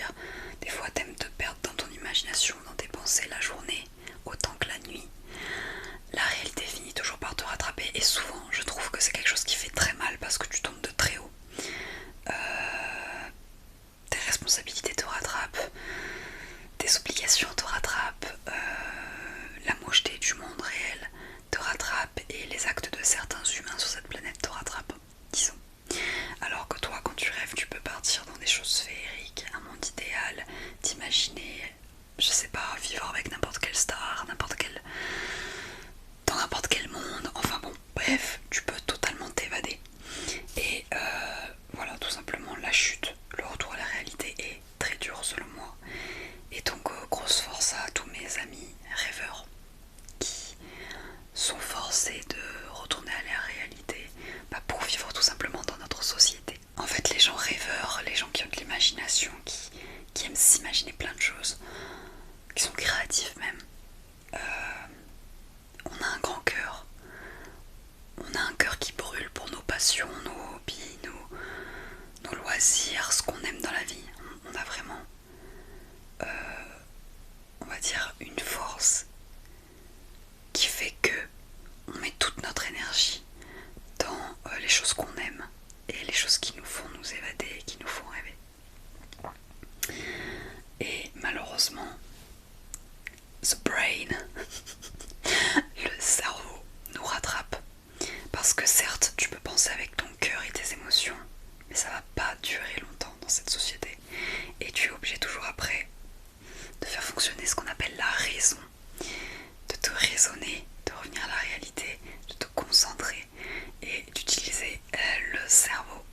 dire. Des fois t'aimes te perdre dans ton imagination, dans tes pensées la journée, autant que la nuit. La réalité finit toujours par te rattraper et souvent je trouve que c'est quelque chose qui fait très mal parce que tu tombes de très haut. Tes responsabilités te rattrapent, tes obligations te rattrapent, la mocheté du monde réel te rattrape et les actes de certains humains sur cette planète te rattrapent, disons. Alors que toi, quand tu rêves, tu peux partir dans des choses féeriques, un monde idéal, t'imaginer, je sais pas, vivre avec n'importe quelle star, dans n'importe quel monde, enfin bon, bref, tu peux totalement t'évader. Et voilà, tout simplement, la chute, le retour à la réalité est très dur selon moi. Et donc, grosse force à tous mes amis rêveurs qui sont forcés de retourner à la réalité, bah, pour vivre tout simplement dans notre société. En fait, les gens rêveurs, les gens qui ont de l'imagination, qui aiment s'imaginer plein de choses, qui sont créatifs même, on a un grand cœur. On a un cœur qui brûle pour nos passions, nos hobbies, nos loisirs, ce qu'on aime dans la vie. On a vraiment, on va dire, une force qui fait que on met toute notre énergie dans les choses qu'on aime et les choses qui nous font nous évader, qui nous font rêver. Et malheureusement, the brain, le cerveau nous rattrape. Parce que certes, tu peux penser avec ton cœur et tes émotions, mais ça va pas durer longtemps dans cette société. Et tu es obligé toujours après de faire fonctionner ce qu'on appelle la raison, de te raisonner, de revenir à la réalité, de te concentrer et d'utiliser le cerveau.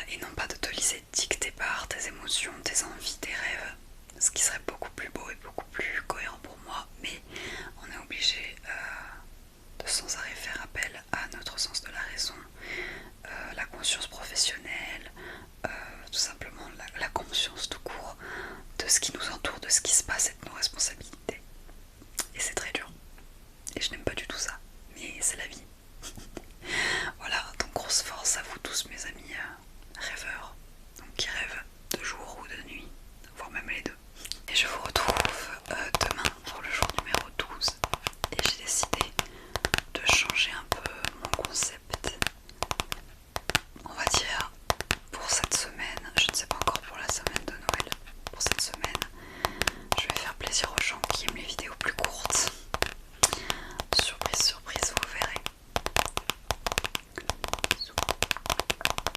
Et non pas de te laisser dicter par tes émotions, tes envies, tes rêves, ce qui serait beaucoup plus beau et beaucoup plus cohérent pour moi, mais on est obligé de sans arrêt faire appel à notre sens de la raison, la conscience professionnelle, tout simplement la conscience tout